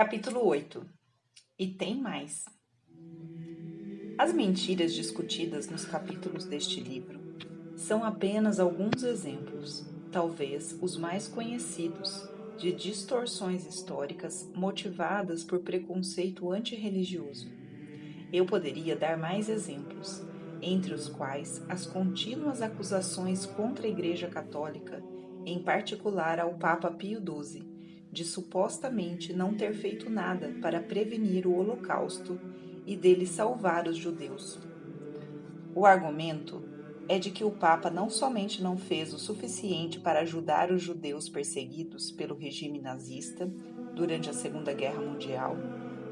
Capítulo 8. E tem mais. As mentiras discutidas nos capítulos deste livro são apenas alguns exemplos, talvez os mais conhecidos, de distorções históricas motivadas por preconceito antirreligioso. Eu poderia dar mais exemplos, entre os quais as contínuas acusações contra a Igreja Católica, em particular ao Papa Pio XII, de supostamente não ter feito nada para prevenir o Holocausto e dele salvar os judeus. O argumento é de que o Papa não somente não fez o suficiente para ajudar os judeus perseguidos pelo regime nazista durante a Segunda Guerra Mundial,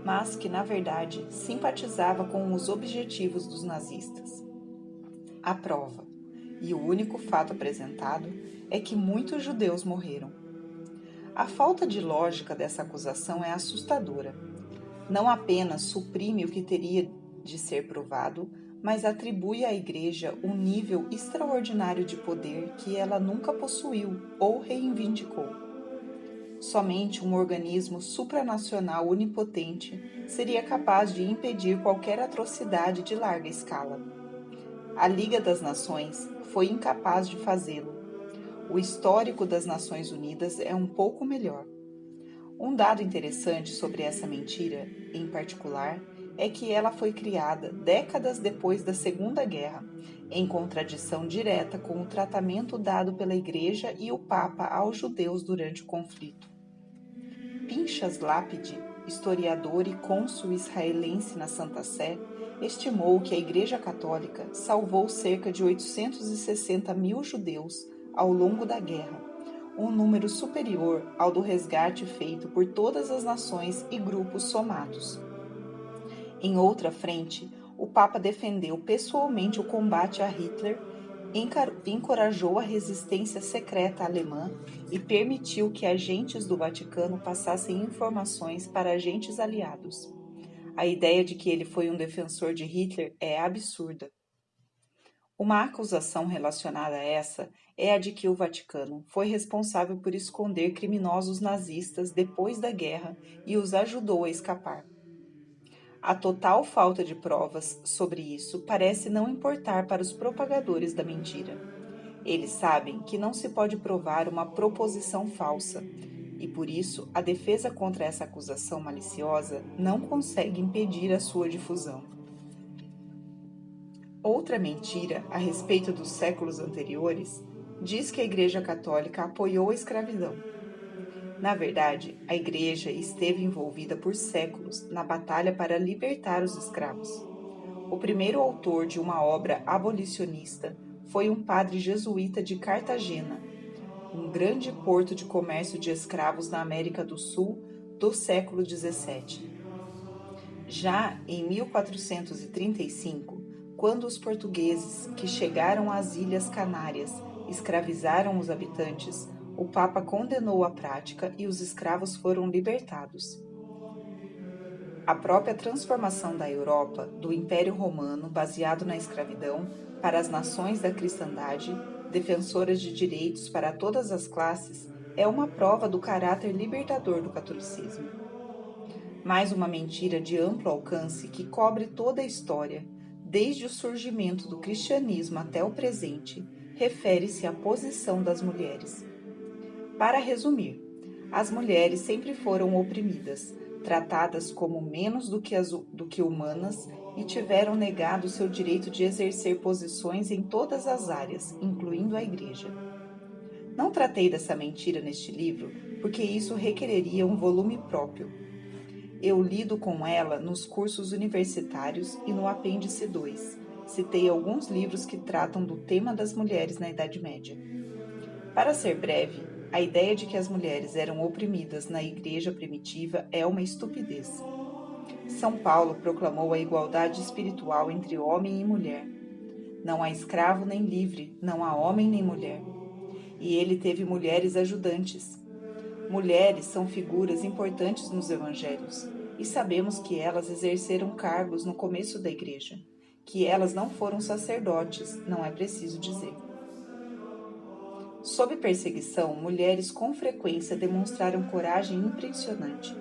mas que, na verdade, simpatizava com os objetivos dos nazistas. A prova, e o único fato apresentado, é que muitos judeus morreram. A falta de lógica dessa acusação é assustadora. Não apenas suprime o que teria de ser provado, mas atribui à Igreja um nível extraordinário de poder que ela nunca possuiu ou reivindicou. Somente um organismo supranacional onipotente seria capaz de impedir qualquer atrocidade de larga escala. A Liga das Nações foi incapaz de fazê-lo. O histórico das Nações Unidas é um pouco melhor. Um dado interessante sobre essa mentira, em particular, é que ela foi criada décadas depois da Segunda Guerra, em contradição direta com o tratamento dado pela Igreja e o Papa aos judeus durante o conflito. Pinchas Lápide, historiador e cônsul israelense na Santa Sé, estimou que a Igreja Católica salvou cerca de 860 mil judeus ao longo da guerra, um número superior ao do resgate feito por todas as nações e grupos somados. Em outra frente, o Papa defendeu pessoalmente o combate a Hitler, encorajou a resistência secreta alemã e permitiu que agentes do Vaticano passassem informações para agentes aliados. A ideia de que ele foi um defensor de Hitler é absurda. Uma acusação relacionada a essa é a de que o Vaticano foi responsável por esconder criminosos nazistas depois da guerra e os ajudou a escapar. A total falta de provas sobre isso parece não importar para os propagadores da mentira. Eles sabem que não se pode provar uma proposição falsa, e por isso a defesa contra essa acusação maliciosa não consegue impedir a sua difusão. Outra mentira a respeito dos séculos anteriores diz que a Igreja Católica apoiou a escravidão. Na verdade, a Igreja esteve envolvida por séculos na batalha para libertar os escravos. O primeiro autor de uma obra abolicionista foi um padre jesuíta de Cartagena, um grande porto de comércio de escravos na América do Sul do século XVII. Já em 1435, quando os portugueses que chegaram às Ilhas Canárias escravizaram os habitantes, o Papa condenou a prática e os escravos foram libertados. A própria transformação da Europa, do Império Romano baseado na escravidão, para as nações da cristandade, defensoras de direitos para todas as classes, é uma prova do caráter libertador do catolicismo. Mais uma mentira de amplo alcance que cobre toda a história, desde o surgimento do cristianismo até o presente, refere-se à posição das mulheres. Para resumir, as mulheres sempre foram oprimidas, tratadas como menos do que humanas e tiveram negado seu direito de exercer posições em todas as áreas, incluindo a Igreja. Não tratei dessa mentira neste livro porque isso requereria um volume próprio. Eu lido com ela nos cursos universitários e no apêndice 2. Citei alguns livros que tratam do tema das mulheres na Idade Média. Para ser breve, a ideia de que as mulheres eram oprimidas na igreja primitiva é uma estupidez. São Paulo proclamou a igualdade espiritual entre homem e mulher. Não há escravo nem livre, não há homem nem mulher. E ele teve mulheres ajudantes. Mulheres são figuras importantes nos evangelhos, e sabemos que elas exerceram cargos no começo da igreja. Que elas não foram sacerdotes, não é preciso dizer. Sob perseguição, mulheres com frequência demonstraram coragem impressionante.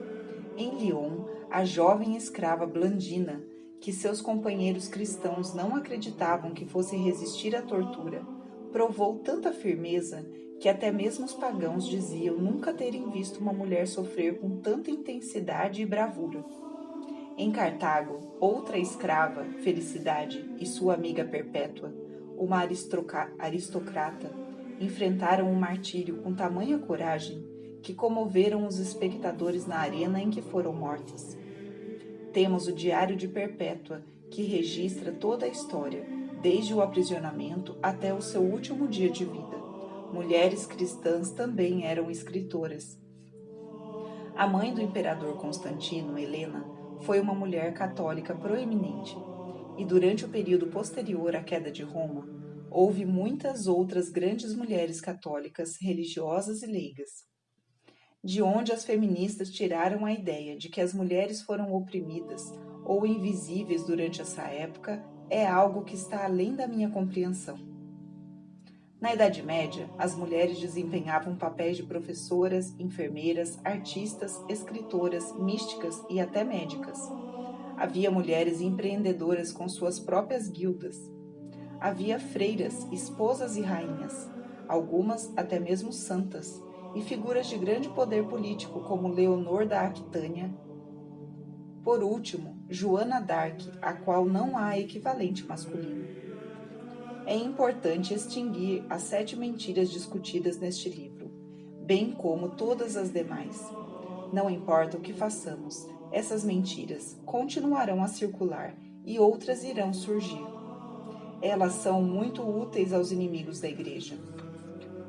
Em Lyon, a jovem escrava Blandina, que seus companheiros cristãos não acreditavam que fosse resistir à tortura, provou tanta firmeza que até mesmo os pagãos diziam nunca terem visto uma mulher sofrer com tanta intensidade e bravura. Em Cartago, outra escrava, Felicidade, e sua amiga Perpétua, uma aristocrata, enfrentaram o martírio com tamanha coragem que comoveram os espectadores na arena em que foram mortas. Temos o Diário de Perpétua, que registra toda a história, desde o aprisionamento até o seu último dia de vida. Mulheres cristãs também eram escritoras. A mãe do imperador Constantino, Helena, foi uma mulher católica proeminente, e durante o período posterior à queda de Roma, houve muitas outras grandes mulheres católicas, religiosas e leigas. De onde as feministas tiraram a ideia de que as mulheres foram oprimidas ou invisíveis durante essa época é algo que está além da minha compreensão. Na Idade Média, as mulheres desempenhavam papéis de professoras, enfermeiras, artistas, escritoras, místicas e até médicas. Havia mulheres empreendedoras com suas próprias guildas. Havia freiras, esposas e rainhas, algumas até mesmo santas, e figuras de grande poder político como Leonor da Aquitânia. Por último, Joana d'Arc, a qual não há equivalente masculino. É importante extinguir as 7 mentiras discutidas neste livro, bem como todas as demais. Não importa o que façamos, essas mentiras continuarão a circular e outras irão surgir. Elas são muito úteis aos inimigos da Igreja.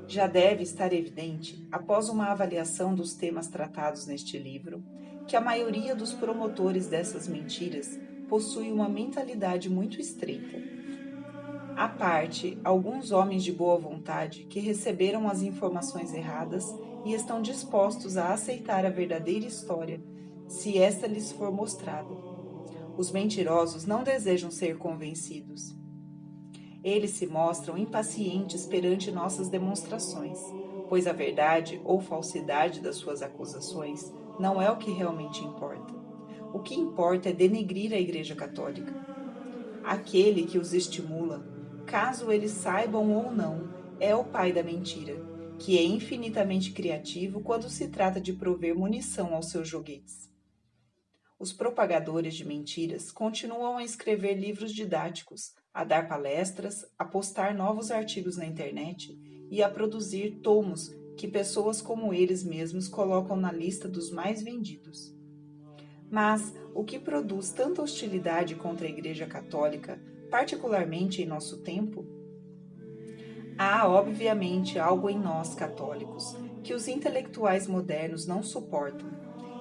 Já deve estar evidente, após uma avaliação dos temas tratados neste livro, que a maioria dos promotores dessas mentiras possui uma mentalidade muito estreita. À parte, alguns homens de boa vontade que receberam as informações erradas e estão dispostos a aceitar a verdadeira história, se esta lhes for mostrada. Os mentirosos não desejam ser convencidos. Eles se mostram impacientes perante nossas demonstrações, pois a verdade ou falsidade das suas acusações não é o que realmente importa. O que importa é denegrir a Igreja Católica. Aquele que os estimula, caso eles saibam ou não, é o pai da mentira, que é infinitamente criativo quando se trata de prover munição aos seus joguetes. Os propagadores de mentiras continuam a escrever livros didáticos, a dar palestras, a postar novos artigos na internet e a produzir tomos que pessoas como eles mesmos colocam na lista dos mais vendidos. Mas o que produz tanta hostilidade contra a Igreja Católica, particularmente em nosso tempo? Há, obviamente, algo em nós católicos que os intelectuais modernos não suportam,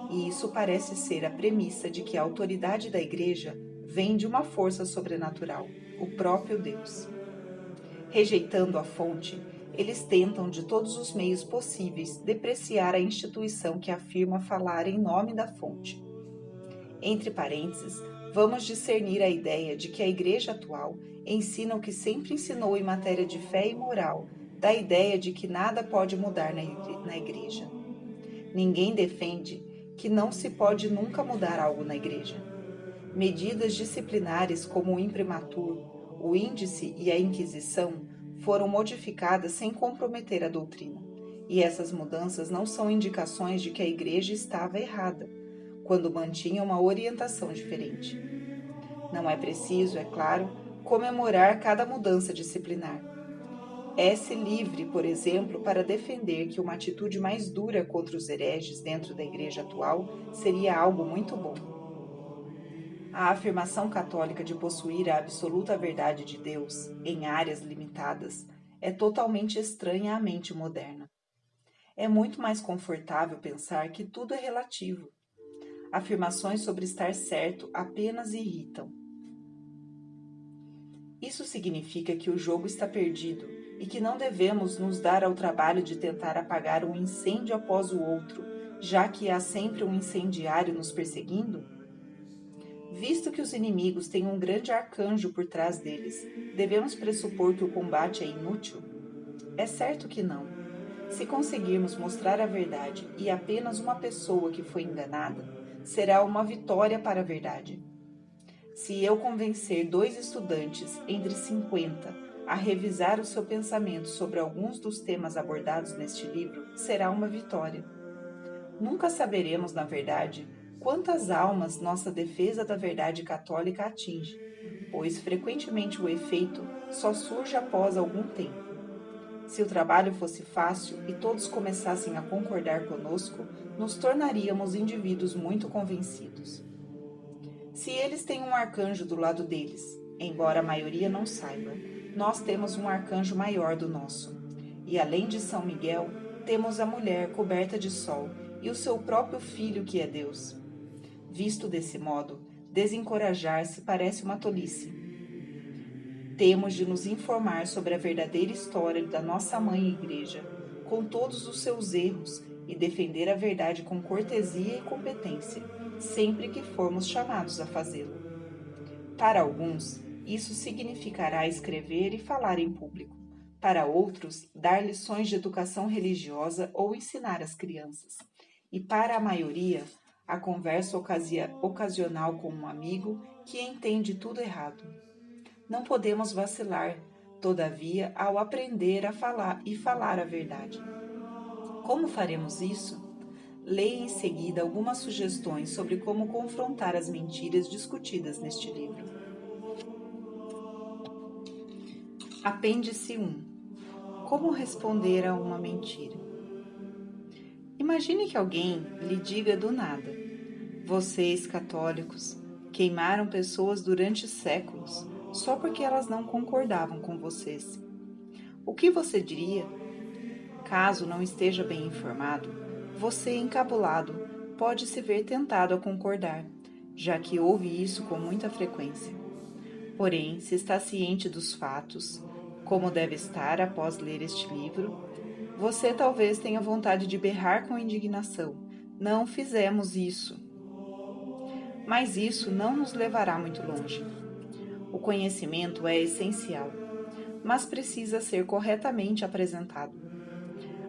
e isso parece ser a premissa de que a autoridade da Igreja vem de uma força sobrenatural, o próprio Deus. Rejeitando a fonte, eles tentam de todos os meios possíveis depreciar a instituição que afirma falar em nome da fonte. Entre parênteses, vamos discernir a ideia de que a Igreja atual ensina o que sempre ensinou em matéria de fé e moral, da ideia de que nada pode mudar na Igreja. Ninguém defende que não se pode nunca mudar algo na Igreja. Medidas disciplinares como o imprimatur, o índice e a inquisição foram modificadas sem comprometer a doutrina, e essas mudanças não são indicações de que a Igreja estava errada, quando mantinha uma orientação diferente. Não é preciso, é claro, comemorar cada mudança disciplinar. É-se livre, por exemplo, para defender que uma atitude mais dura contra os hereges dentro da Igreja atual seria algo muito bom. A afirmação católica de possuir a absoluta verdade de Deus, em áreas limitadas, é totalmente estranha à mente moderna. É muito mais confortável pensar que tudo é relativo. Afirmações sobre estar certo apenas irritam. Isso significa que o jogo está perdido e que não devemos nos dar ao trabalho de tentar apagar um incêndio após o outro, já que há sempre um incendiário nos perseguindo? Visto que os inimigos têm um grande arcanjo por trás deles, devemos pressupor que o combate é inútil? É certo que não. Se conseguirmos mostrar a verdade e apenas uma pessoa que foi enganada, será uma vitória para a verdade. Se eu convencer 2 estudantes entre 50 a revisar o seu pensamento sobre alguns dos temas abordados neste livro, será uma vitória. Nunca saberemos, na verdade, quantas almas nossa defesa da verdade católica atinge, pois frequentemente o efeito só surge após algum tempo. Se o trabalho fosse fácil e todos começassem a concordar conosco, nos tornaríamos indivíduos muito convencidos. Se eles têm um arcanjo do lado deles, embora a maioria não saiba, nós temos um arcanjo maior do nosso. E além de São Miguel, temos a mulher coberta de sol e o seu próprio filho que é Deus. Visto desse modo, desencorajar-se parece uma tolice. Temos de nos informar sobre a verdadeira história da nossa mãe Igreja, com todos os seus erros, e defender a verdade com cortesia e competência, sempre que formos chamados a fazê-lo. Para alguns, isso significará escrever e falar em público. Para outros, dar lições de educação religiosa ou ensinar as crianças. E para a maioria, a conversa ocasional com um amigo que entende tudo errado. Não podemos vacilar, todavia, ao aprender a falar e falar a verdade. Como faremos isso? Leia em seguida algumas sugestões sobre como confrontar as mentiras discutidas neste livro. Apêndice 1. Como responder a uma mentira? Imagine que alguém lhe diga do nada: vocês, católicos, queimaram pessoas durante séculos só porque elas não concordavam com vocês. O que você diria? Caso não esteja bem informado, você, encabulado, pode se ver tentado a concordar, já que ouve isso com muita frequência. Porém, se está ciente dos fatos, como deve estar após ler este livro, você talvez tenha vontade de berrar com indignação: não fizemos isso. Mas isso não nos levará muito longe. O conhecimento é essencial, mas precisa ser corretamente apresentado.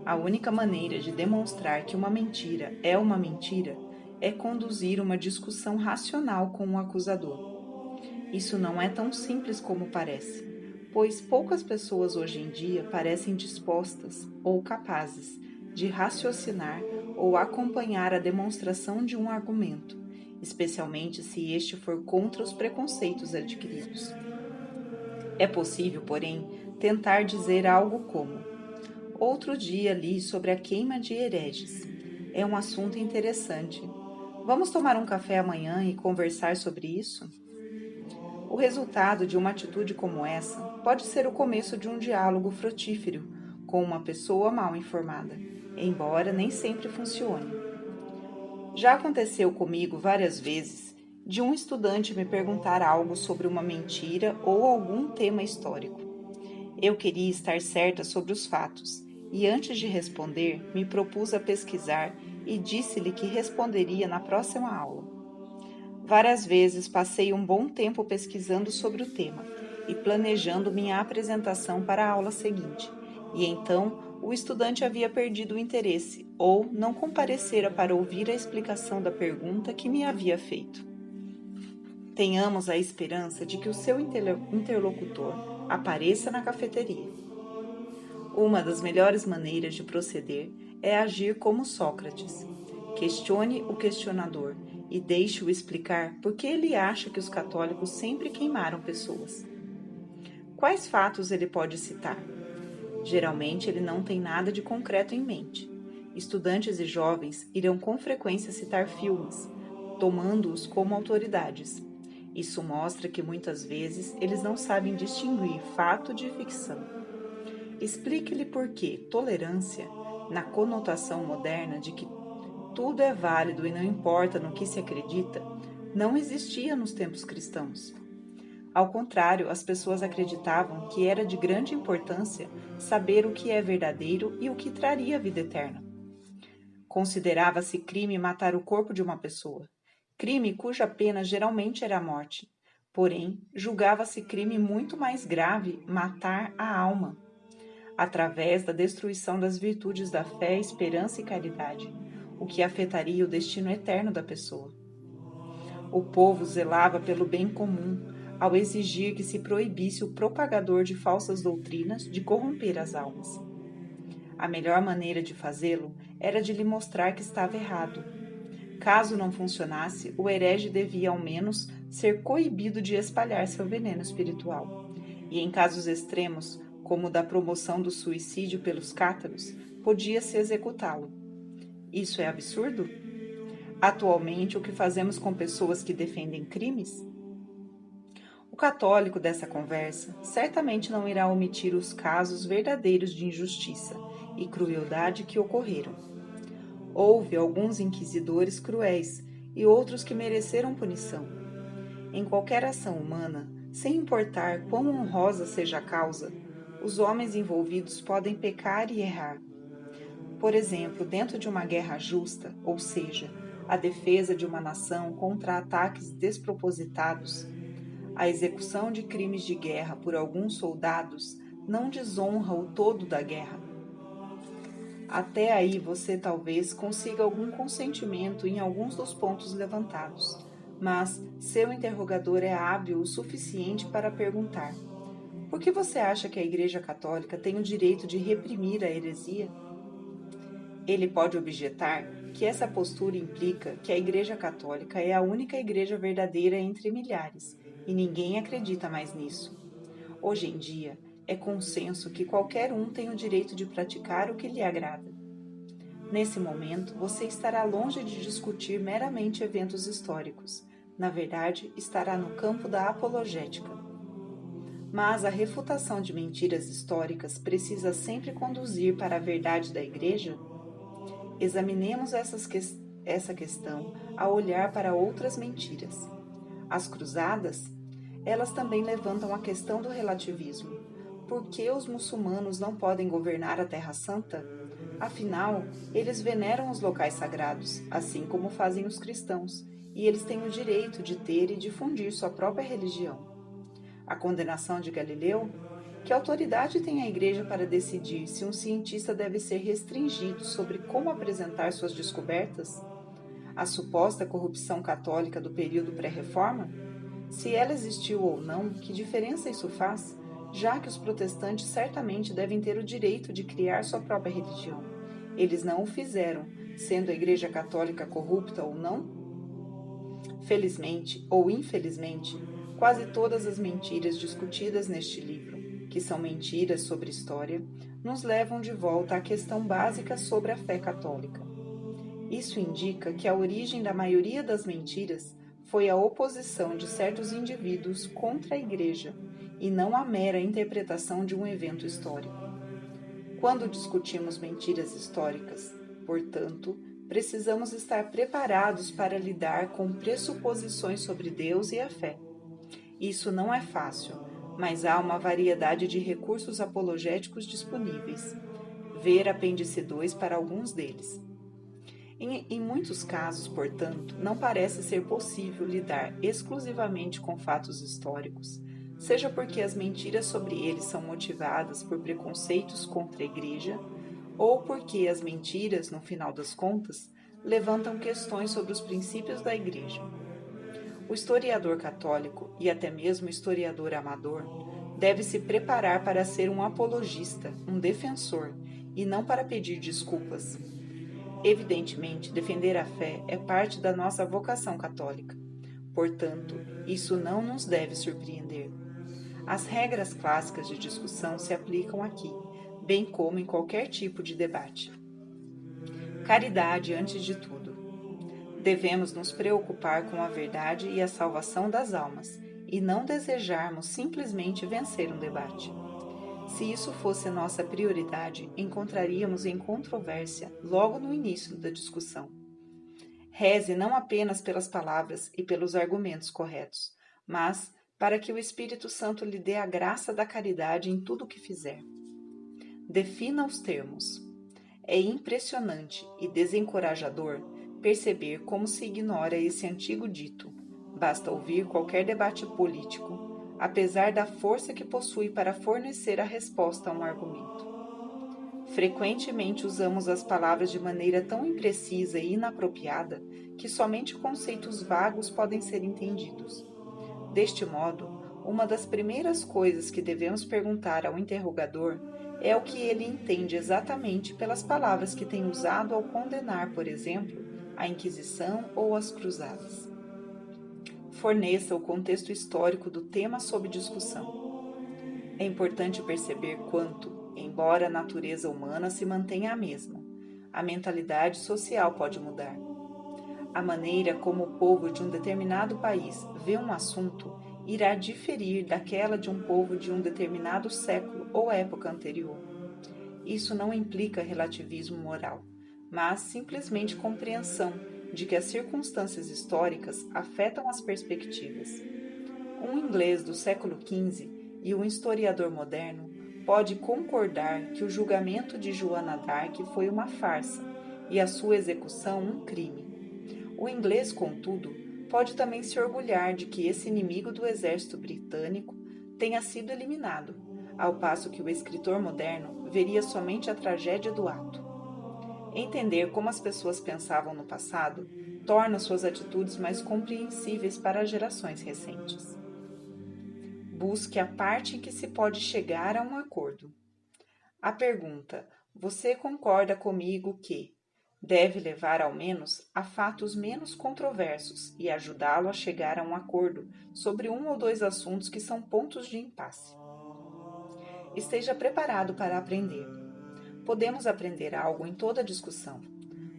A única maneira de demonstrar que uma mentira é conduzir uma discussão racional com o acusador. Isso não é tão simples como parece, pois poucas pessoas hoje em dia parecem dispostas ou capazes de raciocinar ou acompanhar a demonstração de um argumento, especialmente se este for contra os preconceitos adquiridos. É possível, porém, tentar dizer algo como: outro dia li sobre a queima de hereges. É um assunto interessante. Vamos tomar um café amanhã e conversar sobre isso? O resultado de uma atitude como essa pode ser o começo de um diálogo frutífero com uma pessoa mal informada, embora nem sempre funcione. Já aconteceu comigo várias vezes de um estudante me perguntar algo sobre uma mentira ou algum tema histórico. Eu queria estar certa sobre os fatos e, antes de responder, me propus a pesquisar e disse-lhe que responderia na próxima aula. Várias vezes passei um bom tempo pesquisando sobre o tema e planejando minha apresentação para a aula seguinte, e então o estudante havia perdido o interesse ou não comparecera para ouvir a explicação da pergunta que me havia feito. Tenhamos a esperança de que o seu interlocutor apareça na cafeteria. Uma das melhores maneiras de proceder é agir como Sócrates. Questione o questionador e deixe-o explicar por que ele acha que os católicos sempre queimaram pessoas. Quais fatos ele pode citar? Geralmente ele não tem nada de concreto em mente. Estudantes e jovens irão com frequência citar filmes, tomando-os como autoridades. Isso mostra que muitas vezes eles não sabem distinguir fato de ficção. Explique-lhe por que tolerância, na conotação moderna de que tudo é válido e não importa no que se acredita, não existia nos tempos cristãos. Ao contrário, as pessoas acreditavam que era de grande importância saber o que é verdadeiro e o que traria a vida eterna. Considerava-se crime matar o corpo de uma pessoa, crime cuja pena geralmente era a morte. Porém, julgava-se crime muito mais grave matar a alma, através da destruição das virtudes da fé, esperança e caridade, o que afetaria o destino eterno da pessoa. O povo zelava pelo bem comum, ao exigir que se proibisse o propagador de falsas doutrinas de corromper as almas. A melhor maneira de fazê-lo era de lhe mostrar que estava errado. Caso não funcionasse, o herege devia ao menos ser coibido de espalhar seu veneno espiritual. E em casos extremos, como o da promoção do suicídio pelos cátaros, podia-se executá-lo. Isso é absurdo? Atualmente, o que fazemos com pessoas que defendem crimes? O católico dessa conversa certamente não irá omitir os casos verdadeiros de injustiça e crueldade que ocorreram. Houve alguns inquisidores cruéis e outros que mereceram punição. Em qualquer ação humana, sem importar quão honrosa seja a causa, os homens envolvidos podem pecar e errar. Por exemplo, dentro de uma guerra justa, ou seja, a defesa de uma nação contra ataques despropositados, a execução de crimes de guerra por alguns soldados não desonra o todo da guerra. Até aí você talvez consiga algum consentimento em alguns dos pontos levantados, mas seu interrogador é hábil o suficiente para perguntar: por que você acha que a Igreja Católica tem o direito de reprimir a heresia? Ele pode objetar que essa postura implica que a Igreja Católica é a única igreja verdadeira entre milhares, e ninguém acredita mais nisso. Hoje em dia, é consenso que qualquer um tem o direito de praticar o que lhe agrada. Nesse momento, você estará longe de discutir meramente eventos históricos. Na verdade, estará no campo da apologética. Mas a refutação de mentiras históricas precisa sempre conduzir para a verdade da Igreja? Examinemos essa questão ao olhar para outras mentiras. As cruzadas, elas também levantam a questão do relativismo. Por que os muçulmanos não podem governar a Terra Santa? Afinal, eles veneram os locais sagrados, assim como fazem os cristãos, e eles têm o direito de ter e difundir sua própria religião. A condenação de Galileu? Que autoridade tem a Igreja para decidir se um cientista deve ser restringido sobre como apresentar suas descobertas? A suposta corrupção católica do período pré-reforma? Se ela existiu ou não, que diferença isso faz, já que os protestantes certamente devem ter o direito de criar sua própria religião? Eles não o fizeram, sendo a Igreja Católica corrupta ou não? Felizmente ou infelizmente, quase todas as mentiras discutidas neste livro, que são mentiras sobre história, nos levam de volta à questão básica sobre a fé católica. Isso indica que a origem da maioria das mentiras foi a oposição de certos indivíduos contra a Igreja, e não a mera interpretação de um evento histórico. Quando discutimos mentiras históricas, portanto, precisamos estar preparados para lidar com pressuposições sobre Deus e a fé. Isso não é fácil, mas há uma variedade de recursos apologéticos disponíveis. Ver apêndice 2 para alguns deles. Em muitos casos, portanto, não parece ser possível lidar exclusivamente com fatos históricos, seja porque as mentiras sobre eles são motivadas por preconceitos contra a Igreja, ou porque as mentiras, no final das contas, levantam questões sobre os princípios da Igreja. O historiador católico, e até mesmo o historiador amador, deve se preparar para ser um apologista, um defensor, e não para pedir desculpas. Evidentemente, defender a fé é parte da nossa vocação católica. Portanto, isso não nos deve surpreender. As regras clássicas de discussão se aplicam aqui, bem como em qualquer tipo de debate. Caridade antes de tudo. Devemos nos preocupar com a verdade e a salvação das almas, e não desejarmos simplesmente vencer um debate. Se isso fosse nossa prioridade, encontraríamos em controvérsia logo no início da discussão. Reze não apenas pelas palavras e pelos argumentos corretos, mas para que o Espírito Santo lhe dê a graça da caridade em tudo o que fizer. Defina os termos. É impressionante e desencorajador perceber como se ignora esse antigo dito. Basta ouvir qualquer debate político, apesar da força que possui para fornecer a resposta a um argumento. Frequentemente usamos as palavras de maneira tão imprecisa e inapropriada que somente conceitos vagos podem ser entendidos. Deste modo, uma das primeiras coisas que devemos perguntar ao interrogador é o que ele entende exatamente pelas palavras que tem usado ao condenar, por exemplo, a Inquisição ou as Cruzadas. Forneça o contexto histórico do tema sob discussão. É importante perceber quanto, embora a natureza humana se mantenha a mesma, a mentalidade social pode mudar. A maneira como o povo de um determinado país vê um assunto irá diferir daquela de um povo de um determinado século ou época anterior. Isso não implica relativismo moral, mas simplesmente compreensão de que as circunstâncias históricas afetam as perspectivas. Um inglês do século XV e um historiador moderno pode concordar que o julgamento de Joana d'Arc foi uma farsa e a sua execução um crime. O inglês, contudo, pode também se orgulhar de que esse inimigo do exército britânico tenha sido eliminado, ao passo que o escritor moderno veria somente a tragédia do ato. Entender como as pessoas pensavam no passado torna suas atitudes mais compreensíveis para as gerações recentes. Busque a parte em que se pode chegar a um acordo. A pergunta: você concorda comigo que deve levar ao menos a fatos menos controversos e ajudá-lo a chegar a um acordo sobre um ou dois assuntos que são pontos de impasse. Esteja preparado para aprender. Podemos aprender algo em toda discussão.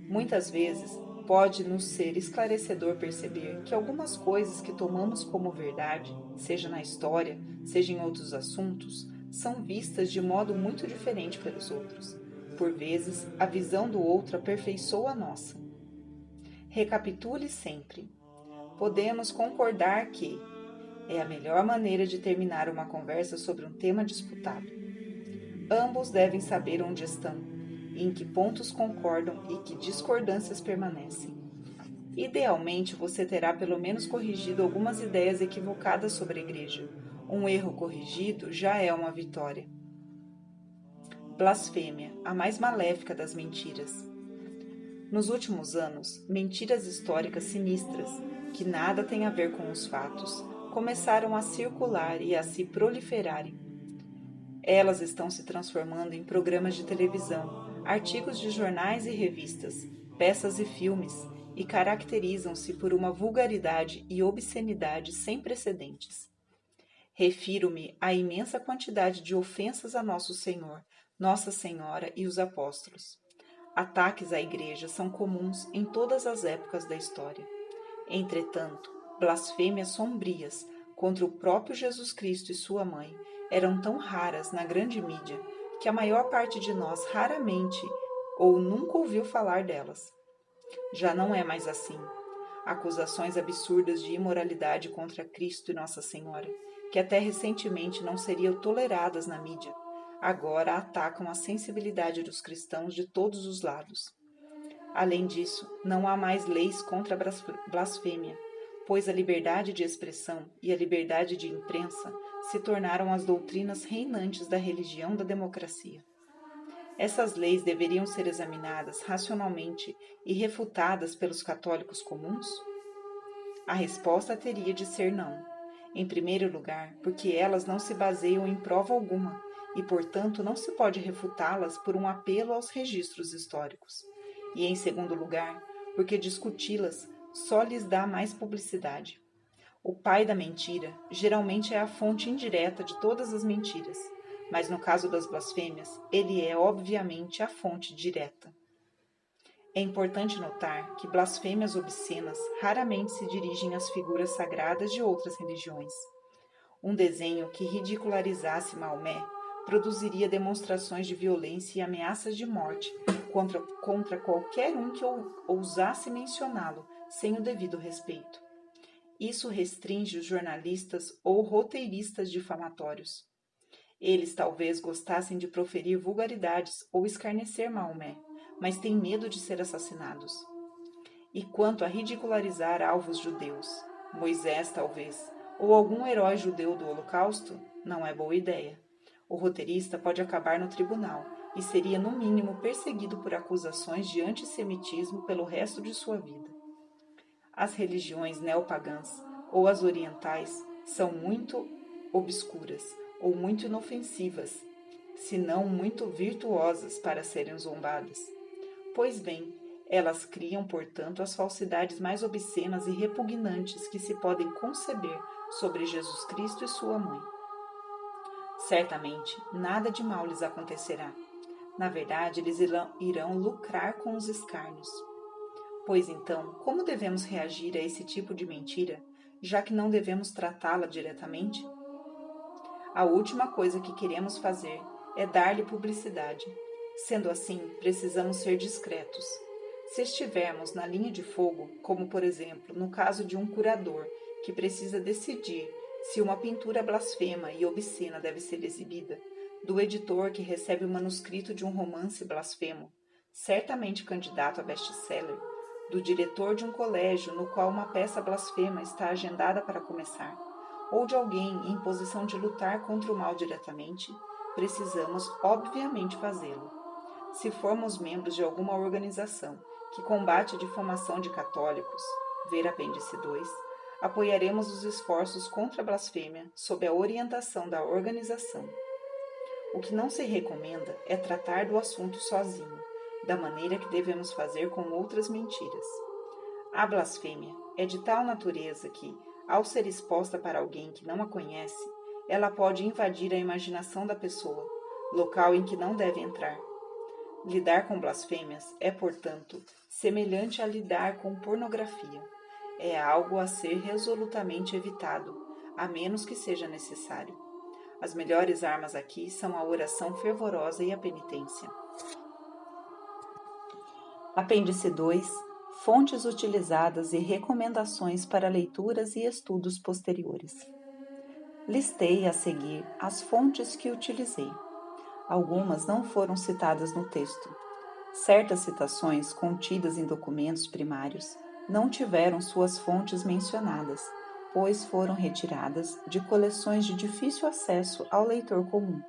Muitas vezes, pode nos ser esclarecedor perceber que algumas coisas que tomamos como verdade, seja na história, seja em outros assuntos, são vistas de modo muito diferente pelos outros. Por vezes, a visão do outro aperfeiçoa a nossa. Recapitule sempre. Podemos concordar que é a melhor maneira de terminar uma conversa sobre um tema disputado. Ambos devem saber onde estão, em que pontos concordam e que discordâncias permanecem. Idealmente, você terá pelo menos corrigido algumas ideias equivocadas sobre a igreja. Um erro corrigido já é uma vitória. Blasfêmia, a mais maléfica das mentiras. Nos últimos anos, mentiras históricas sinistras, que nada têm a ver com os fatos, começaram a circular e a se proliferarem. Elas estão se transformando em programas de televisão, artigos de jornais e revistas, peças e filmes, e caracterizam-se por uma vulgaridade e obscenidade sem precedentes. Refiro-me à imensa quantidade de ofensas a Nosso Senhor, Nossa Senhora e os apóstolos. Ataques à Igreja são comuns em todas as épocas da história. Entretanto, blasfêmias sombrias contra o próprio Jesus Cristo e sua mãe eram tão raras na grande mídia que a maior parte de nós raramente ou nunca ouviu falar delas. Já não é mais assim. Acusações absurdas de imoralidade contra Cristo e Nossa Senhora, que até recentemente não seriam toleradas na mídia, agora atacam a sensibilidade dos cristãos de todos os lados. Além disso, não há mais leis contra a blasfêmia, pois a liberdade de expressão e a liberdade de imprensa se tornaram as doutrinas reinantes da religião da democracia. Essas leis deveriam ser examinadas racionalmente e refutadas pelos católicos comuns? A resposta teria de ser não. Em primeiro lugar, porque elas não se baseiam em prova alguma e, portanto, não se pode refutá-las por um apelo aos registros históricos. E, em segundo lugar, porque discuti-las só lhes dá mais publicidade. O pai da mentira geralmente é a fonte indireta de todas as mentiras, mas no caso das blasfêmias, ele é obviamente a fonte direta. É importante notar que blasfêmias obscenas raramente se dirigem às figuras sagradas de outras religiões. Um desenho que ridicularizasse Maomé produziria demonstrações de violência e ameaças de morte contra qualquer um que ousasse mencioná-lo sem o devido respeito. Isso restringe os jornalistas ou roteiristas difamatórios. Eles talvez gostassem de proferir vulgaridades ou escarnecer Maomé, mas têm medo de ser assassinados. E quanto a ridicularizar alvos judeus, Moisés talvez, ou algum herói judeu do Holocausto, não é boa ideia. O roteirista pode acabar no tribunal e seria no mínimo perseguido por acusações de antissemitismo pelo resto de sua vida. As religiões neopagãs ou as orientais são muito obscuras ou muito inofensivas, se não muito virtuosas para serem zombadas. Pois bem, elas criam, portanto, as falsidades mais obscenas e repugnantes que se podem conceber sobre Jesus Cristo e sua mãe. Certamente, nada de mal lhes acontecerá. Na verdade, eles irão lucrar com os escárnios. Pois então, como devemos reagir a esse tipo de mentira, já que não devemos tratá-la diretamente? A última coisa que queremos fazer é dar-lhe publicidade. Sendo assim, precisamos ser discretos. Se estivermos na linha de fogo, como por exemplo no caso de um curador que precisa decidir se uma pintura blasfema e obscena deve ser exibida, do editor que recebe o manuscrito de um romance blasfemo, certamente candidato a best-seller, do diretor de um colégio no qual uma peça blasfema está agendada para começar, ou de alguém em posição de lutar contra o mal diretamente, precisamos obviamente fazê-lo. Se formos membros de alguma organização que combate a difamação de católicos, ver apêndice 2, apoiaremos os esforços contra a blasfêmia sob a orientação da organização. O que não se recomenda é tratar do assunto sozinho, da maneira que devemos fazer com outras mentiras. A blasfêmia é de tal natureza que, ao ser exposta para alguém que não a conhece, ela pode invadir a imaginação da pessoa, local em que não deve entrar. Lidar com blasfêmias é, portanto, semelhante a lidar com pornografia. É algo a ser resolutamente evitado, a menos que seja necessário. As melhores armas aqui são a oração fervorosa e a penitência. Apêndice 2. Fontes utilizadas e recomendações para leituras e estudos posteriores. Listei a seguir as fontes que utilizei. Algumas não foram citadas no texto. Certas citações contidas em documentos primários não tiveram suas fontes mencionadas, pois foram retiradas de coleções de difícil acesso ao leitor comum.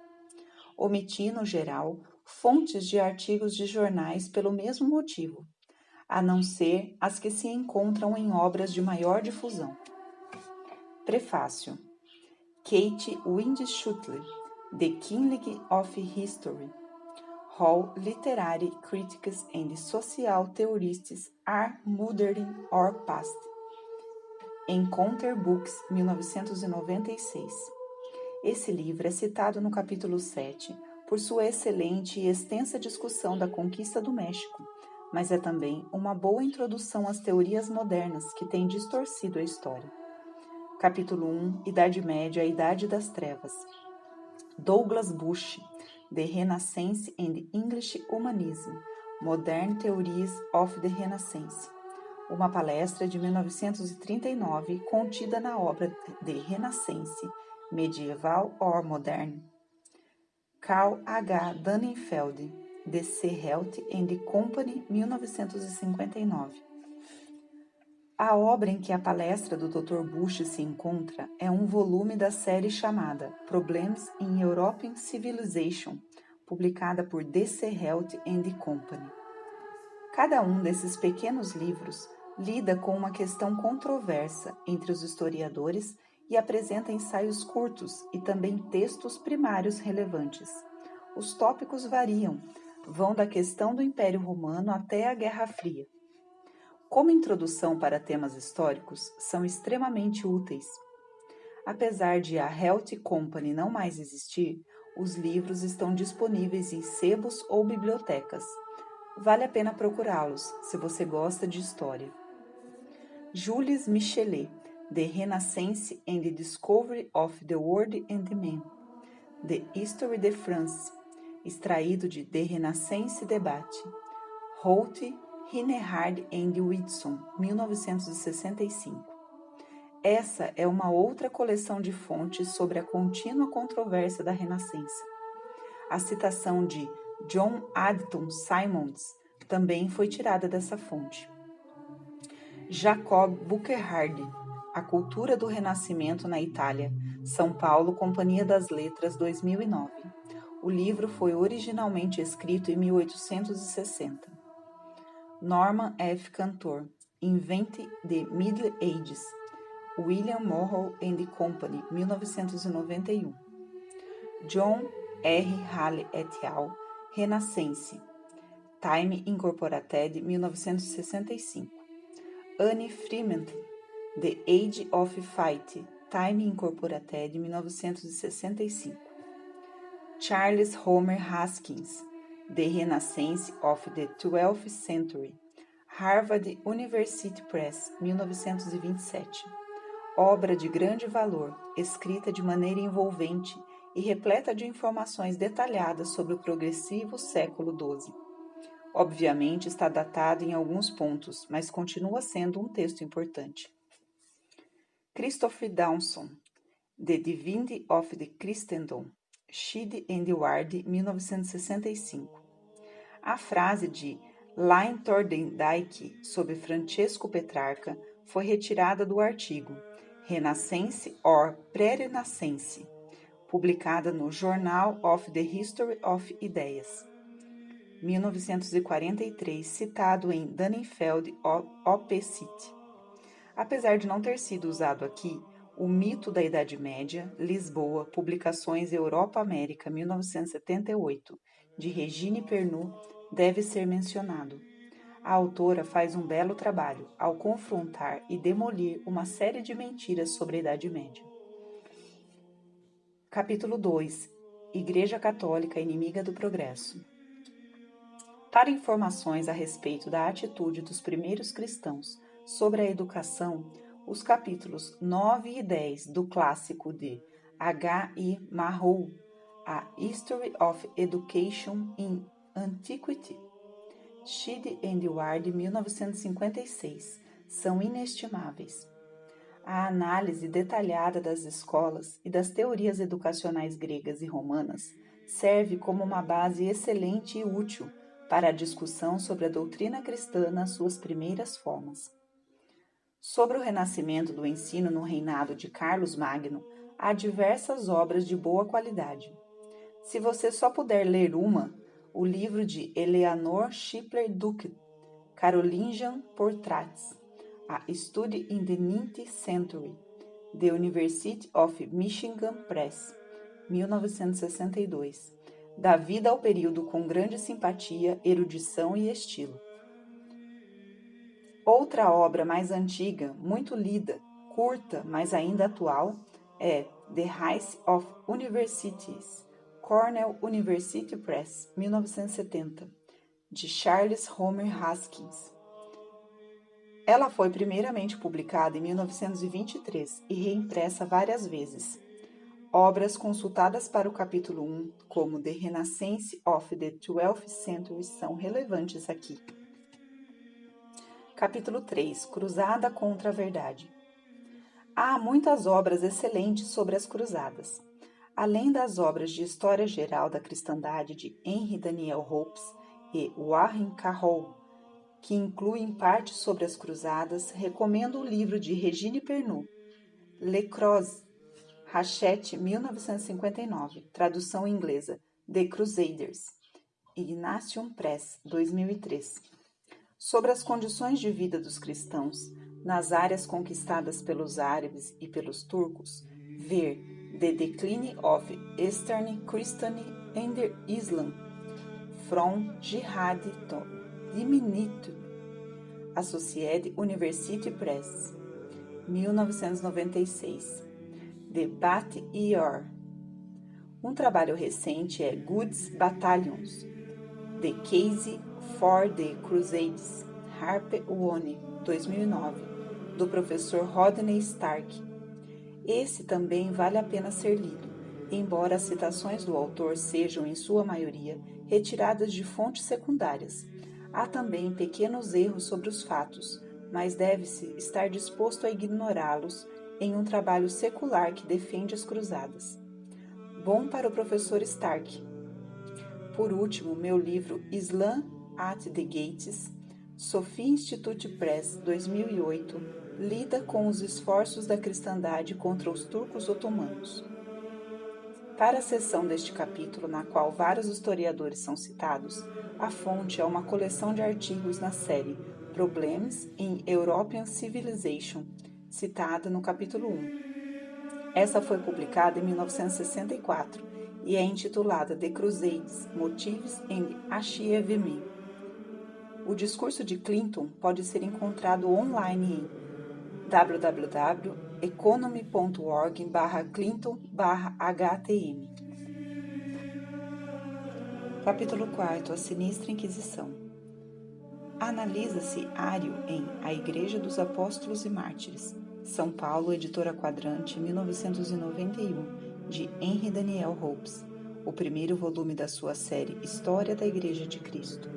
Omiti, no geral, fontes de artigos de jornais pelo mesmo motivo, a não ser as que se encontram em obras de maior difusão. Prefácio. Kate Windschutley, The Killing of History. How Literary Critics and Social Theorists are Murdering Our Past. Encounter Books, 1996. Esse livro é citado no capítulo 7 por sua excelente e extensa discussão da conquista do México, mas é também uma boa introdução às teorias modernas que têm distorcido a história. Capítulo 1, Idade Média, a Idade das Trevas. Douglas Bush, The Renaissance and English Humanism, Modern Theories of the Renaissance. Uma palestra de 1939 contida na obra The Renaissance, Medieval or Modern. Carl H. Dannenfeld, The Health and Company, 1959. A obra em que a palestra do Dr. Bush se encontra é um volume da série chamada Problems in European Civilization, publicada por D.C. Health and Company. Cada um desses pequenos livros lida com uma questão controversa entre os historiadores e apresenta ensaios curtos e também textos primários relevantes. Os tópicos variam, vão da questão do Império Romano até a Guerra Fria. Como introdução para temas históricos, são extremamente úteis. Apesar de a Health Company não mais existir, os livros estão disponíveis em sebos ou bibliotecas. Vale a pena procurá-los, se você gosta de história. Jules Michelet, The Renaissance and the Discovery of the World and the Man. The History de France, extraído de The Renaissance Debate. Holt, Hinehard and Whitson, 1965. Essa é uma outra coleção de fontes sobre a contínua controvérsia da Renascença. A citação de John Addington Symonds também foi tirada dessa fonte. Jacob Burckhardt, A Cultura do Renascimento na Itália, São Paulo, Companhia das Letras, 2009. O livro foi originalmente escrito em 1860. Norman F. Cantor, Invent the Middle Ages, William Morrow and Company, 1991. John R. Halley et al., Renaissance, Time Incorporated, 1965. Anne Freeman, The Age of Fight, Time Incorporated, 1965. Charles Homer Haskins, The Renaissance of the 12th Century, Harvard University Press, 1927. Obra de grande valor, escrita de maneira envolvente e repleta de informações detalhadas sobre o progressivo século XII. Obviamente está datado em alguns pontos, mas continua sendo um texto importante. Christopher Dawson, The Divinity of the Christendom, Shedd and Ward, 1965. A frase de Lyne Thorndike sobre Francesco Petrarca foi retirada do artigo Renaissance or Pré-Renaissance, publicada no Journal of the History of Ideas, 1943, citado em Dannenfeld Op-Cit. Apesar de não ter sido usado aqui, O Mito da Idade Média, Lisboa, Publicações Europa-América, 1978, de Regine Pernoud, deve ser mencionado. A autora faz um belo trabalho ao confrontar e demolir uma série de mentiras sobre a Idade Média. Capítulo 2. Igreja Católica inimiga do progresso. Para informações a respeito da atitude dos primeiros cristãos sobre a educação, os capítulos 9 e 10 do clássico de H. I. Marrow, A History of Education in Antiquity, Shedd and Ward, 1956, são inestimáveis. A análise detalhada das escolas e das teorias educacionais gregas e romanas serve como uma base excelente e útil para a discussão sobre a doutrina cristã nas suas primeiras formas. Sobre o renascimento do ensino no reinado de Carlos Magno, há diversas obras de boa qualidade. Se você só puder ler uma, o livro de Eleanor Schipler Duke, Carolingian Portraits, A Study in the 19th Century, The University of Michigan Press, 1962, dá vida ao período com grande simpatia, erudição e estilo. Outra obra mais antiga, muito lida, curta, mas ainda atual, é The Rise of Universities, Cornell University Press, 1970, de Charles Homer Haskins. Ela foi primeiramente publicada em 1923 e reimpressa várias vezes. Obras consultadas para o capítulo 1, como The Renaissance of the 12th Century, são relevantes aqui. Capítulo 3. Cruzada contra a Verdade. Há muitas obras excelentes sobre as cruzadas. Além das obras de História Geral da Cristandade de Henry Daniel Hopes e Warren Carroll, que incluem parte sobre as cruzadas, recomendo o livro de Regine Pernoud, Le Croze, Hachette, 1959, tradução inglesa, The Crusaders, Ignatius Press, 2003. Sobre as condições de vida dos cristãos nas áreas conquistadas pelos árabes e pelos turcos, ver The Decline of Eastern Christianity and Islam, from Jihad to Diminutive, Associated University Press, 1996. The Bat Year. Um trabalho recente é Goods Battalions, The Case for the Crusades, Harper One, 2009, do professor Rodney Stark. Esse também vale a pena ser lido, embora as citações do autor sejam, em sua maioria, retiradas de fontes secundárias. Há também pequenos erros sobre os fatos, mas deve-se estar disposto a ignorá-los em um trabalho secular que defende as cruzadas. Bom para o professor Stark. Por último, meu livro Islam at the Gates, Sophia Institute Press, 2008, lida com os esforços da cristandade contra os turcos otomanos. Para a seção deste capítulo, na qual vários historiadores são citados, a fonte é uma coleção de artigos na série Problems in European Civilization, citada no capítulo 1. Essa foi publicada em 1964 e é intitulada The Crusades, Motives and Achievements. O discurso de Clinton pode ser encontrado online em www.economy.org/clinton/htm. Capítulo 4. A Sinistra Inquisição. Analisa-se Ário em A Igreja dos Apóstolos e Mártires. São Paulo, Editora Quadrante, 1991, de Henry Daniel Hopes, o primeiro volume da sua série História da Igreja de Cristo.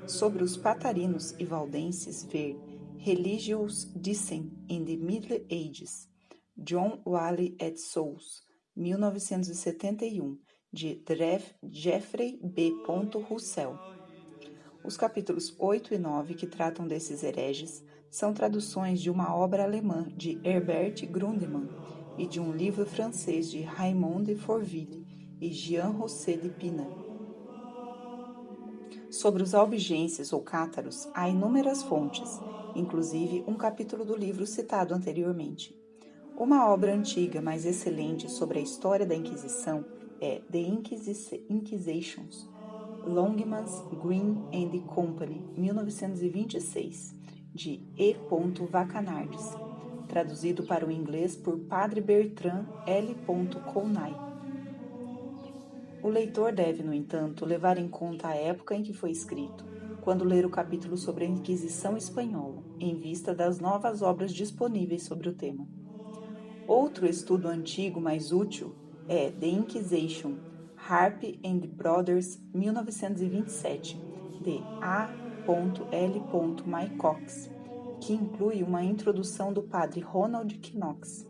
Sobre os patarinos e valdenses, ver Religious Dissent in the Middle Ages, John Whalley et Souls, 1971, de Jeffrey B. Russell. Os capítulos 8 e 9, que tratam desses hereges, são traduções de uma obra alemã de Herbert Grundmann e de um livro francês de Raymond de Fourville e Jean-José de Pina. Sobre os albigenses ou cátaros, há inúmeras fontes, inclusive um capítulo do livro citado anteriormente. Uma obra antiga, mas excelente sobre a história da Inquisição é The Inquisitions, Longmans, Green and Company, 1926, de E. Vacanardes, traduzido para o inglês por Padre Bertrand L. Conay. O leitor deve, no entanto, levar em conta a época em que foi escrito, quando ler o capítulo sobre a Inquisição Espanhola, em vista das novas obras disponíveis sobre o tema. Outro estudo antigo mais útil é The Inquisition, Harp and Brothers, 1927, de A. L. Mycox, que inclui uma introdução do padre Ronald Knox.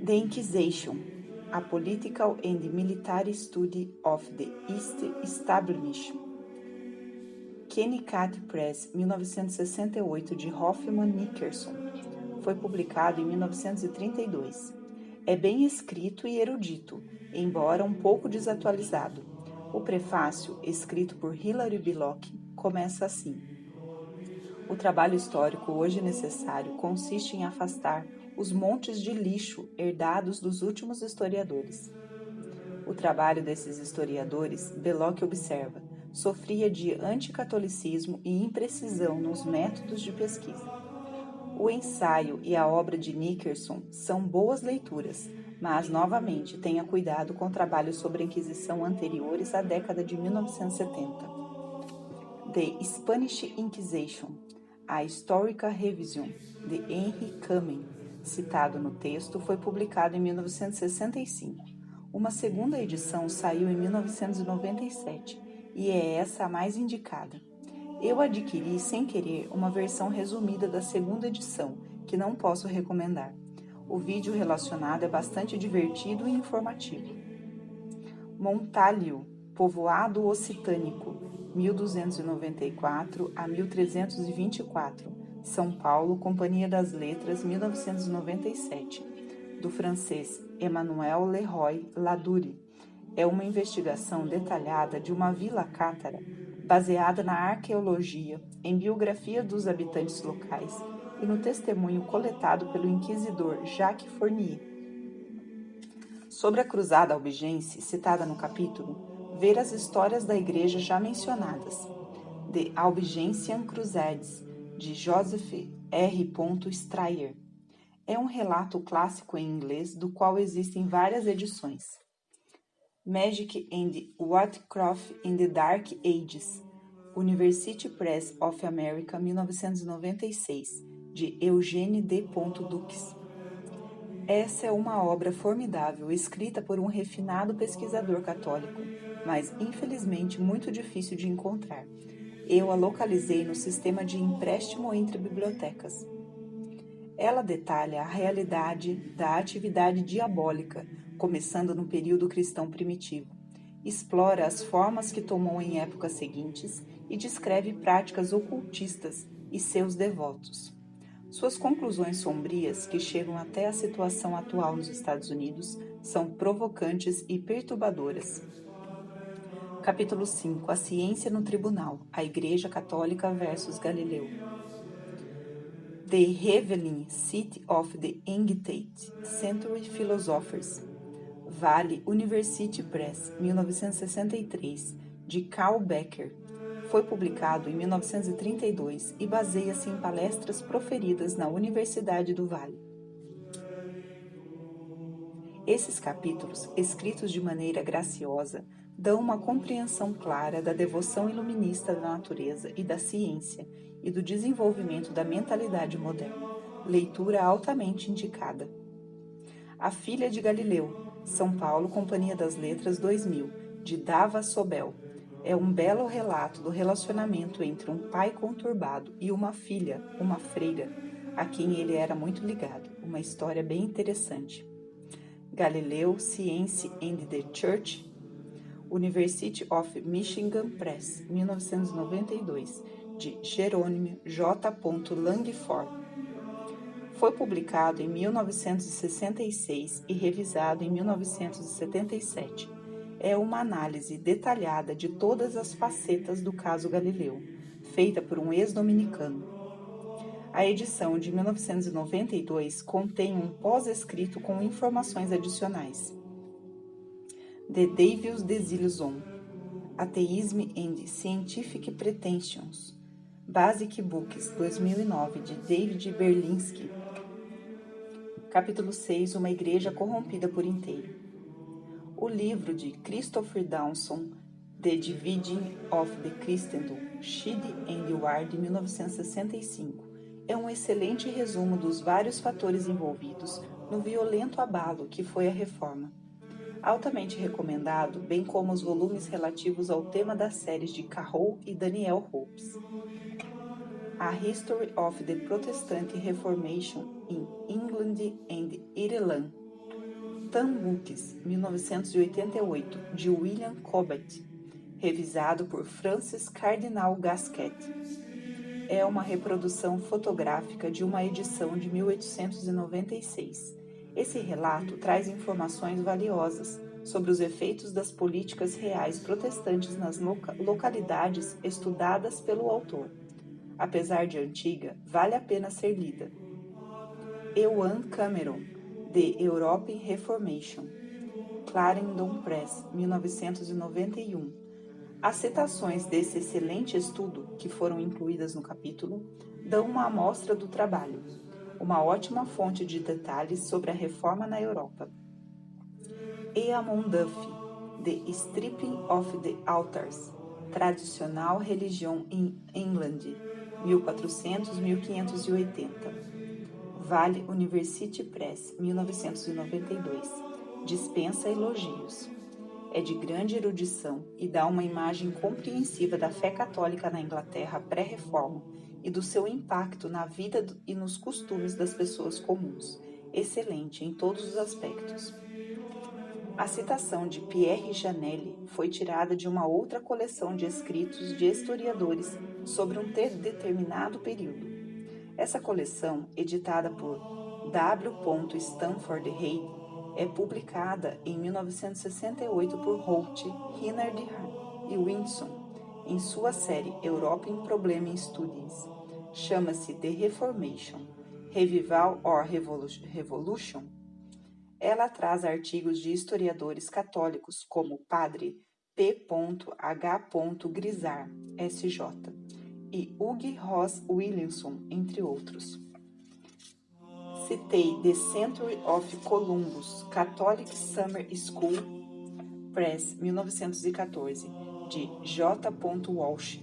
The Inquisition, A Political and Military Study of the East Establishment, Kennicott Press, 1968, de Hoffman Nickerson. Foi publicado em 1932. É bem escrito e erudito, embora um pouco desatualizado. O prefácio, escrito por Hilary Billock, começa assim: o trabalho histórico hoje necessário consiste em afastar os montes de lixo herdados dos últimos historiadores. O trabalho desses historiadores, Belloc observa, sofria de anticatolicismo e imprecisão nos métodos de pesquisa. O ensaio e a obra de Nickerson são boas leituras, mas, novamente, tenha cuidado com trabalhos sobre a Inquisição anteriores à década de 1970. The Spanish Inquisition, A Historical Revision, de Henry Kamen, citado no texto, foi publicado em 1965. Uma segunda edição saiu em 1997 e é essa a mais indicada. Eu adquiri, sem querer, uma versão resumida da segunda edição, que não posso recomendar. O vídeo relacionado é bastante divertido e informativo. Montalio, Povoado Occitânico, 1294 a 1324, São Paulo, Companhia das Letras, 1997, do francês Emmanuel Leroy Ladurie. É uma investigação detalhada de uma vila cátara, baseada na arqueologia, em biografia dos habitantes locais e no testemunho coletado pelo inquisidor Jacques Fournier. Sobre a cruzada albigense, citada no capítulo, ver as histórias da igreja já mencionadas. The Albigensian Crusades, de Joseph R. Stryer. É um relato clássico em inglês, do qual existem várias edições. Magic and Witchcraft in the Dark Ages, University Press of America, 1996, de Eugene D. Dux. Essa é uma obra formidável, escrita por um refinado pesquisador católico, mas infelizmente muito difícil de encontrar. Eu a localizei no sistema de empréstimo entre bibliotecas. Ela detalha a realidade da atividade diabólica, começando no período cristão primitivo. Explora as formas que tomou em épocas seguintes e descreve práticas ocultistas e seus devotos. Suas conclusões sombrias, que chegam até a situação atual nos Estados Unidos, são provocantes e perturbadoras. Capítulo 5. A ciência no tribunal. A Igreja Católica versus Galileu. The Reveling City of the 18th Century Philosophers. Vale University Press, 1963, de Carl Becker. Foi publicado em 1932 e baseia-se em palestras proferidas na Universidade do Vale. Esses capítulos, escritos de maneira graciosa, dão uma compreensão clara da devoção iluminista da natureza e da ciência e do desenvolvimento da mentalidade moderna. Leitura altamente indicada. A Filha de Galileu, São Paulo, Companhia das Letras 2000, de Dava Sobel. É um belo relato do relacionamento entre um pai conturbado e uma filha, uma freira, a quem ele era muito ligado. Uma história bem interessante. Galileu, Science and the Church, University of Michigan Press, 1992, de Jerônimo J. Langford. Foi publicado em 1966 e revisado em 1977. É uma análise detalhada de todas as facetas do caso Galileu, feita por um ex-dominicano. A edição de 1992 contém um pós-escrito com informações adicionais. The Devil's Desillusion, Atheism and Scientific Pretensions, Basic Books, 2009, de David Berlinski. Capítulo 6. Uma Igreja Corrompida por Inteiro. O livro de Christopher Dawson, The Dividing of the Christendom, Shid and Ward, 1965, é um excelente resumo dos vários fatores envolvidos no violento abalo que foi a Reforma. Altamente recomendado, bem como os volumes relativos ao tema das séries de Carroll e Daniel Hopes. A History of the Protestant Reformation in England and Ireland, Tan Books, 1988, de William Cobbett, revisado por Francis Cardinal Gasquet. É uma reprodução fotográfica de uma edição de 1896. Esse relato traz informações valiosas sobre os efeitos das políticas reais protestantes nas localidades estudadas pelo autor. Apesar de antiga, vale a pena ser lida. Ewan Cameron, The European Reformation, Clarendon Press, 1991. As citações desse excelente estudo, que foram incluídas no capítulo, dão uma amostra do trabalho, uma ótima fonte de detalhes sobre a reforma na Europa. Eamon Duffy, The Stripping of the Altars, Tradicional Religião em England, 1400-1580. Vale University Press, 1992. Dispensa elogios. É de grande erudição e dá uma imagem compreensiva da fé católica na Inglaterra pré-reforma e do seu impacto na vida e nos costumes das pessoas comuns. Excelente em todos os aspectos. A citação de Pierre Janelli foi tirada de uma outra coleção de escritos de historiadores sobre um determinado período. Essa coleção, editada por W. Stanford Reid, é publicada em 1968 por Holt, Hinard e Winson, em sua série European Problem Studies. Chama-se The Reformation, Revival or Revolution. Ela traz artigos de historiadores católicos como Padre P.H. Grisar, S.J., e Hugh Ross Williamson, entre outros. Citei The Century of Columbus, Catholic Summer School Press, 1914, de J. Walsh,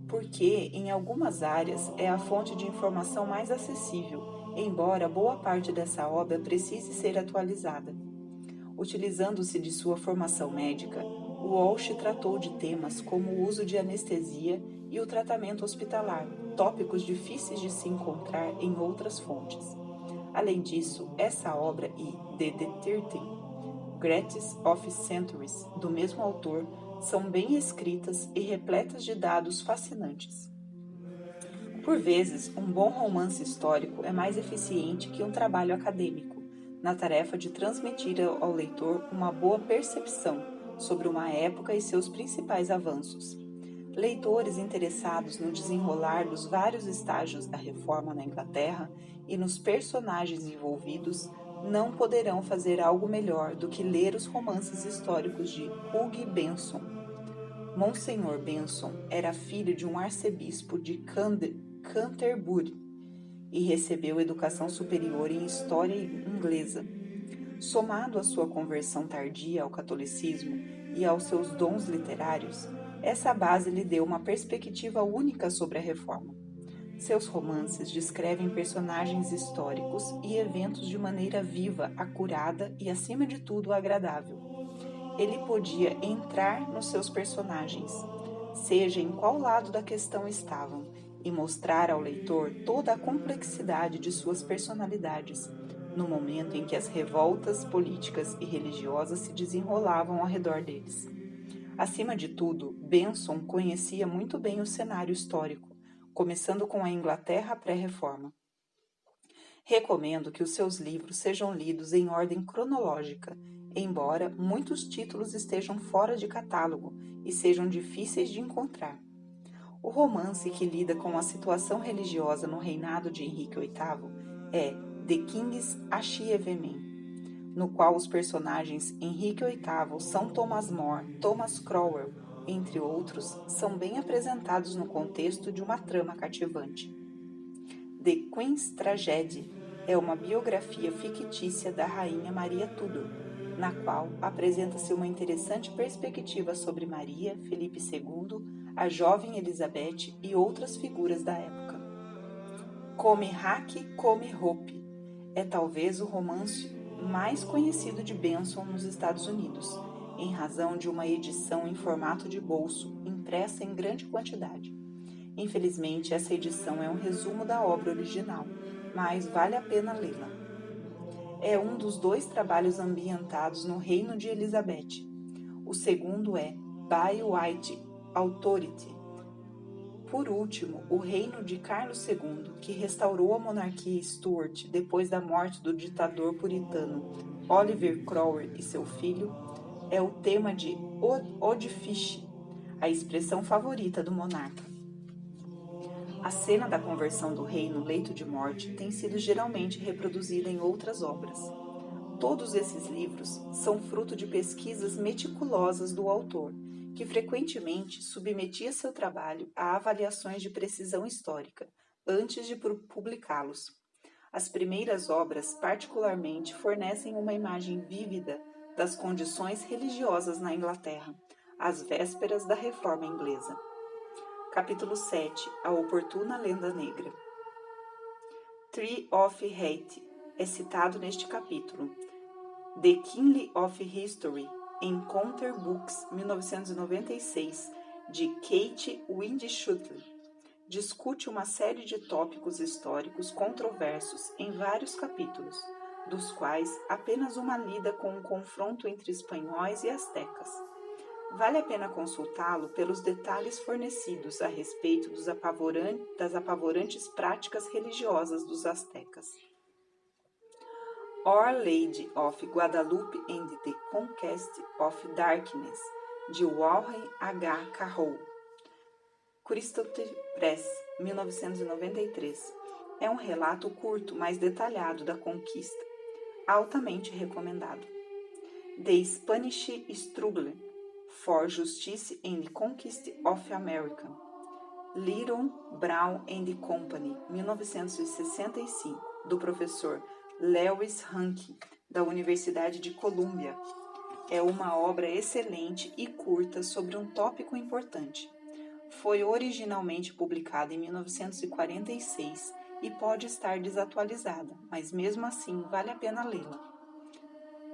porque em algumas áreas é a fonte de informação mais acessível, embora boa parte dessa obra precise ser atualizada. Utilizando-se de sua formação médica, Walsh tratou de temas como o uso de anestesia e o tratamento hospitalar, tópicos difíceis de se encontrar em outras fontes. Além disso, essa obra e The 13 Greatest of Centuries, do mesmo autor, são bem escritas e repletas de dados fascinantes. Por vezes, um bom romance histórico é mais eficiente que um trabalho acadêmico, na tarefa de transmitir ao leitor uma boa percepção sobre uma época e seus principais avanços. Leitores interessados no desenrolar dos vários estágios da reforma na Inglaterra e nos personagens envolvidos não poderão fazer algo melhor do que ler os romances históricos de Hugh Benson. Monsenhor Benson era filho de um arcebispo de Canterbury e recebeu educação superior em história inglesa. Somado à sua conversão tardia ao catolicismo e aos seus dons literários, essa base lhe deu uma perspectiva única sobre a reforma. Seus romances descrevem personagens históricos e eventos de maneira viva, acurada e, acima de tudo, agradável. Ele podia entrar nos seus personagens, seja em qual lado da questão estavam, e mostrar ao leitor toda a complexidade de suas personalidades, no momento em que as revoltas políticas e religiosas se desenrolavam ao redor deles. Acima de tudo, Benson conhecia muito bem o cenário histórico, começando com a Inglaterra pré-reforma. Recomendo que os seus livros sejam lidos em ordem cronológica, embora muitos títulos estejam fora de catálogo e sejam difíceis de encontrar. O romance que lida com a situação religiosa no reinado de Henrique VIII é The King's Achievement, no qual os personagens Henrique VIII, São Thomas More, Thomas Cromwell, entre outros, são bem apresentados no contexto de uma trama cativante. The Queen's Tragedy é uma biografia fictícia da Rainha Maria Tudor, na qual apresenta-se uma interessante perspectiva sobre Maria, Felipe II, a jovem Elizabeth e outras figuras da época. Come Hack, Come Hope é talvez o romance mais conhecido de Benson nos Estados Unidos, em razão de uma edição em formato de bolso, impressa em grande quantidade. Infelizmente, essa edição é um resumo da obra original, mas vale a pena lê-la. É um dos 2 trabalhos ambientados no reino de Elizabeth. O segundo é By White Authority. Por último, o reino de Carlos II, que restaurou a monarquia Stuart depois da morte do ditador puritano Oliver Cromwell e seu filho, é o tema de Oddfish, a expressão favorita do monarca. A cena da conversão do rei no leito de morte tem sido geralmente reproduzida em outras obras. Todos esses livros são fruto de pesquisas meticulosas do autor, que frequentemente submetia seu trabalho a avaliações de precisão histórica, antes de publicá-los. As primeiras obras, particularmente, fornecem uma imagem vívida das condições religiosas na Inglaterra, às vésperas da Reforma Inglesa. Capítulo 7. A oportuna lenda negra. Tree of Hate é citado neste capítulo. The Kingly of History, Encounter Books, 1996, de Kate Windschutley, discute uma série de tópicos históricos controversos em vários capítulos, dos quais apenas uma lida com um confronto entre espanhóis e astecas. Vale a pena consultá-lo pelos detalhes fornecidos a respeito das apavorantes práticas religiosas dos astecas. Our Lady of Guadalupe and the Conquest of Darkness, de Warren H. Carroll. Christopher Press, 1993. É um relato curto, mas detalhado da conquista, altamente recomendado. The Spanish Struggle for Justice and Conquest of America, Lytton Brown and Company, 1965, do professor Lewis Hanke, da Universidade de Colômbia. É uma obra excelente e curta sobre um tópico importante. Foi originalmente publicada em 1946 e pode estar desatualizada, mas mesmo assim vale a pena lê-la.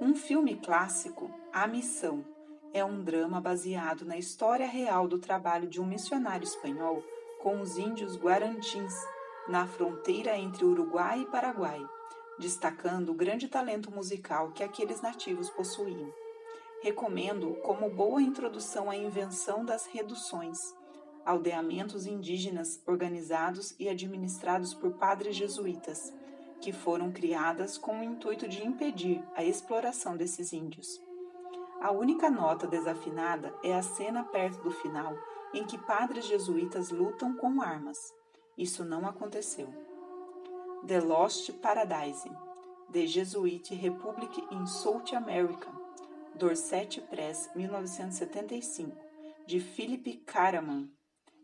Um filme clássico, A Missão, é um drama baseado na história real do trabalho de um missionário espanhol com os índios guarantins na fronteira entre Uruguai e Paraguai, destacando o grande talento musical que aqueles nativos possuíam. Recomendo como boa introdução à invenção das reduções, aldeamentos indígenas organizados e administrados por padres jesuítas, que foram criadas com o intuito de impedir a exploração desses índios. A única nota desafinada é a cena perto do final, em que padres jesuítas lutam com armas. Isso não aconteceu. The Lost Paradise, The Jesuit Republic in South America, Dorset Press, 1975, de Philip Caraman,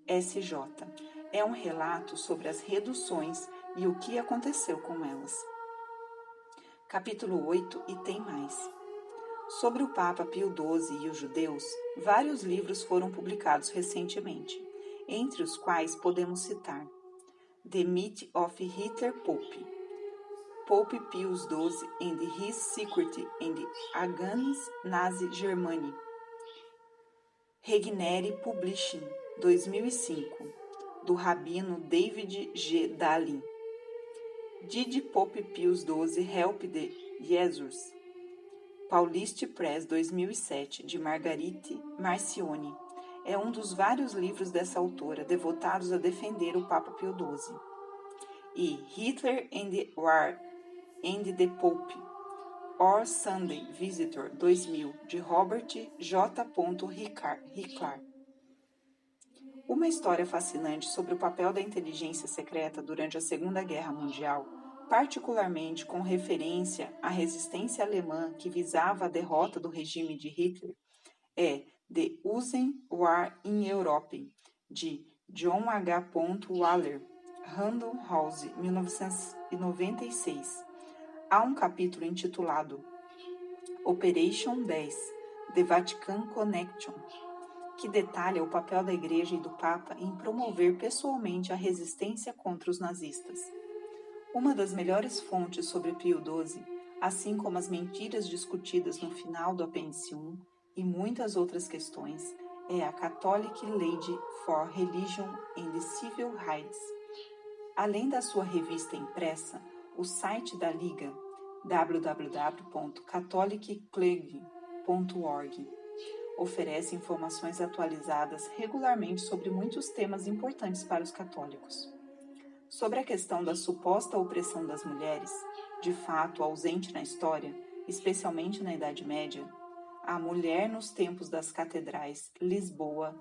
S.J. É um relato sobre as reduções e o que aconteceu com elas. Capítulo 8 e tem mais. Sobre o Papa Pio XII e os judeus, vários livros foram publicados recentemente, entre os quais podemos citar The Myth of Hitler Pope, Pope Pius XII and His Secret and Against Nazi Germany, Regnery Publishing, 2005, do rabino David G. Dalin. Did Pope Pius XII Help the Jesus? Paulist Press, 2007, de Margarite Marcioni. É um dos vários livros dessa autora devotados a defender o Papa Pio XII. E Hitler and the War and the Pope, Or Sunday Visitor, 2000, de Robert J. Riclar. Uma história fascinante sobre o papel da inteligência secreta durante a Segunda Guerra Mundial, particularmente com referência à resistência alemã que visava a derrota do regime de Hitler, é The Usen War in Europe, de John H. Waller, Random House, 1996. Há um capítulo intitulado Operation 10, The Vatican Connection, que detalha o papel da Igreja e do Papa em promover pessoalmente a resistência contra os nazistas. Uma das melhores fontes sobre Pio XII, assim como as mentiras discutidas no final do apêndice 1 e muitas outras questões, é a Catholic Lady for Religion and Civil Rights. Além da sua revista impressa, o site da Liga, www.catholicclergy.org, oferece informações atualizadas regularmente sobre muitos temas importantes para os católicos. Sobre a questão da suposta opressão das mulheres, de fato ausente na história, especialmente na Idade Média, A Mulher nos Tempos das Catedrais, Lisboa,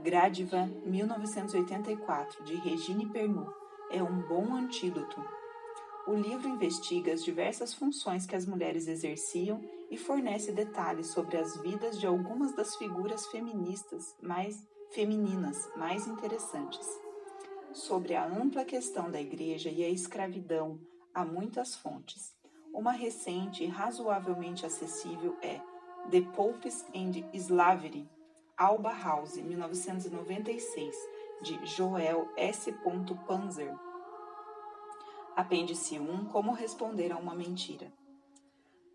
Gradiva, 1984, de Regine Pernoud, é um bom antídoto. O livro investiga as diversas funções que as mulheres exerciam e fornece detalhes sobre as vidas de algumas das figuras femininas mais interessantes. Sobre a ampla questão da Igreja e a escravidão, há muitas fontes. Uma recente e razoavelmente acessível é The Popes and Slavery, Alba House, 1996, de Joel S. Panzer. Apêndice 1, Como responder a uma mentira.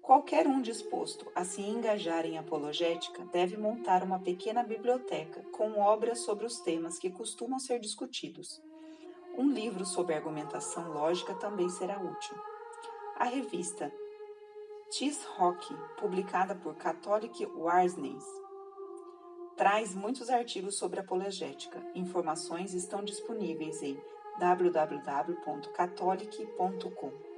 Qualquer um disposto a se engajar em apologética deve montar uma pequena biblioteca com obras sobre os temas que costumam ser discutidos. Um livro sobre argumentação lógica também será útil. A revista Tis Rock, publicada por Catholic Witness, traz muitos artigos sobre apologética. Informações estão disponíveis em www.catholic.com.